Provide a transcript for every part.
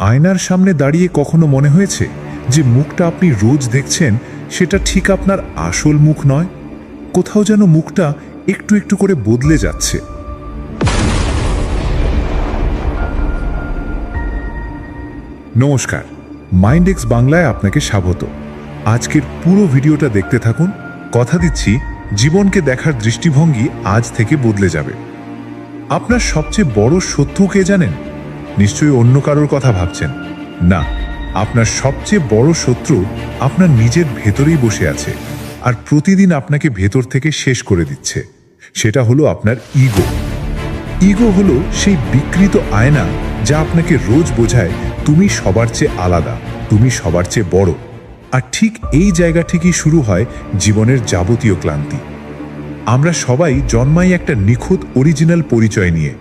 আয়নার সামনে দাঁড়িয়ে কখনো মনে হয়েছে যে মুখটা আপনি রোজ দেখছেন সেটা ঠিক আপনার আসল মুখ নয়? কোথাও যেন মুখটা একটু একটু করে বদলে যাচ্ছে। নমস্কার, মাইন্ডএক্স বাংলায় আপনাকে স্বাগত। আজকের পুরো ভিডিওটা দেখতে থাকুন। কথা দিচ্ছি, জীবনকে দেখার দৃষ্টিভঙ্গি আজ থেকে বদলে যাবে। আপনার সবচেয়ে বড় শত্রু কে জানেন? নিশ্চয়ই অন্য কারোর কথা ভাবছেন। না, আপনার সবচেয়ে বড় শত্রু আপনার নিজের ভেতরেই বসে আছে আর প্রতিদিন আপনাকে ভেতর থেকে শেষ করে দিচ্ছে। সেটা হলো আপনার ইগো। ইগো হলো সেই বিকৃত আয়না যা আপনাকে রোজ বোঝায় তুমি সবার চেয়ে আলাদা, তুমি সবার চেয়ে বড়। আর ঠিক এই জায়গা থেকেই শুরু হয় জীবনের যাবতীয় ক্লান্তি। আমরা সবাই জন্মাই একটা নিখুঁত অরিজিনাল পরিচয় নিয়ে,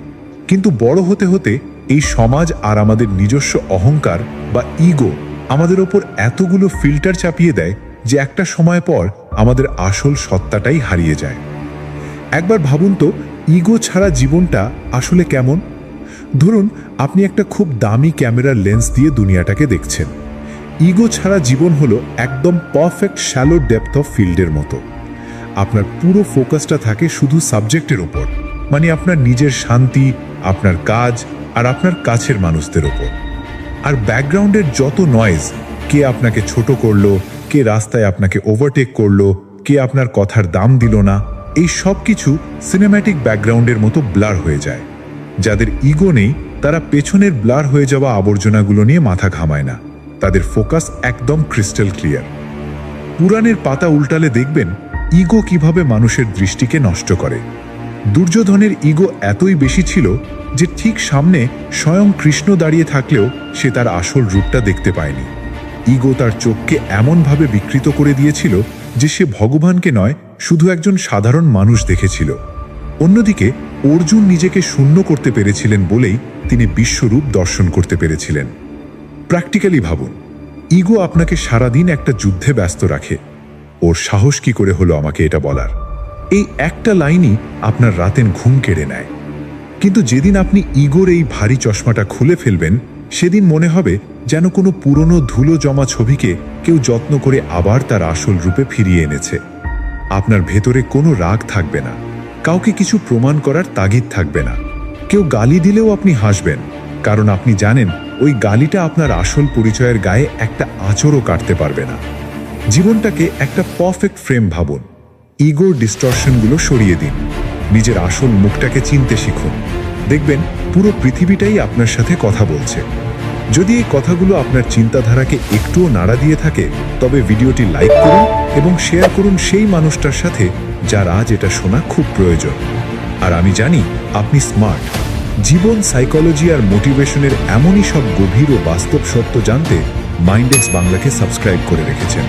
কিন্তু বড় হতে হতে এই সমাজ আর আমাদের নিজস্ব অহংকার বা ইগো আমাদের ওপর এতগুলো ফিল্টার চাপিয়ে দেয় যে একটা সময় পর আমাদের আসল সত্তাটাই হারিয়ে যায়। একবার ভাবুন তো, ইগো ছাড়া জীবনটা আসলে কেমন? ধরুন আপনি একটা খুব দামি ক্যামেরার লেন্স দিয়ে দুনিয়াটাকে দেখছেন। ইগো ছাড়া জীবন হলো একদম পারফেক্ট শ্যালো ডেপথ অফ ফিল্ডের মতো। আপনার পুরো ফোকাসটা থাকে শুধু সাবজেক্টের ওপর, মানে আপনার নিজের শান্তি, আপনার কাজ আর আপনার কাছের মানুষদের ওপর। আর ব্যাকগ্রাউন্ডের যত নয়েজ, কে আপনাকে ছোট করলো, কে রাস্তায় আপনাকে ওভারটেক করলো, কে আপনার কথার দাম দিল না, এই সব কিছু সিনেম্যাটিক ব্যাকগ্রাউন্ডের মতো ব্লার হয়ে যায়। যাদের ইগো নেই তারা পেছনের ব্লার হয়ে যাওয়া আবর্জনাগুলো নিয়ে মাথা ঘামায় না। তাদের ফোকাস একদম ক্রিস্টাল ক্লিয়ার। পুরাণের পাতা উল্টালে দেখবেন ইগো কিভাবে মানুষের দৃষ্টিকে নষ্ট করে। দুর্যোধনের ইগো এতই বেশি ছিল যে ঠিক সামনে স্বয়ং কৃষ্ণ দাঁড়িয়ে থাকলেও সে তার আসল রূপটা দেখতে পায়নি। ইগো তার চোখকে এমনভাবে বিকৃত করে দিয়েছিল যে সে ভগবানকে নয়, শুধু একজন সাধারণ মানুষ দেখেছিল। অন্যদিকে অর্জুন নিজেকে শূন্য করতে পেরেছিলেন বলেই তিনি বিশ্বরূপ দর্শন করতে পেরেছিলেন। প্র্যাকটিক্যালি ভাবুন, ইগো আপনাকে সারাদিন একটা যুদ্ধে ব্যস্ত রাখে। ওর সাহস কি করে হলো আমাকে এটা বলার? এই একটা লাইনই আপনার রাতের ঘুম কেড়ে নেয়। কিন্তু যেদিন আপনি ইগোর এই ভারী চশমাটা খুলে ফেলবেন, সেদিন মনে হবে যেন কোনো পুরনো ধুলো জমা ছবিকে কেউ যত্ন করে আবার তার আসল রূপে ফিরিয়ে এনেছে। আপনার ভেতরে কোনো রাগ থাকবে না, কাউকে কিছু প্রমাণ করার তাগিদ থাকবে না। কেউ গালি দিলেও আপনি হাসবেন, কারণ আপনি জানেন ওই গালিটা আপনার আসল পরিচয়ের গায়ে একটা আঁচড়ও কাটতে পারবে না। জীবনটাকে একটা পারফেক্ট ফ্রেম ভাবুন। ইগোর ডিস্টরশনগুলো সরিয়ে দিন, নিজের আসল মুখটাকে চিনতে শিখুন। দেখবেন পুরো পৃথিবীটাই আপনার সাথে কথা বলছে। যদি এই কথাগুলো আপনার চিন্তাধারাকে একটুও নাড়া দিয়ে থাকে, তবে ভিডিওটি লাইক করুন এবং শেয়ার করুন সেই মানুষটার সাথে যার আজ এটা শোনা খুব প্রয়োজন। আর আমি জানি আপনি স্মার্ট। জীবন, সাইকোলজি আর মোটিভেশনের এমনই সব গভীর ও বাস্তব সত্য জানতে মাইন্ডএক্স বাংলাকে সাবস্ক্রাইব করে রেখেছেন।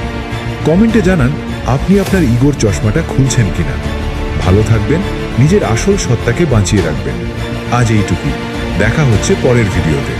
কমেন্টে জানান আপনি আপনার ইগোর চশমাটা খুলছেন কিনা। ভালো থাকবেন, নিজের আসল সত্তাকে বাঁচিয়ে রাখবেন। আজ এইটুকুই, দেখা হচ্ছে পরের ভিডিওতে।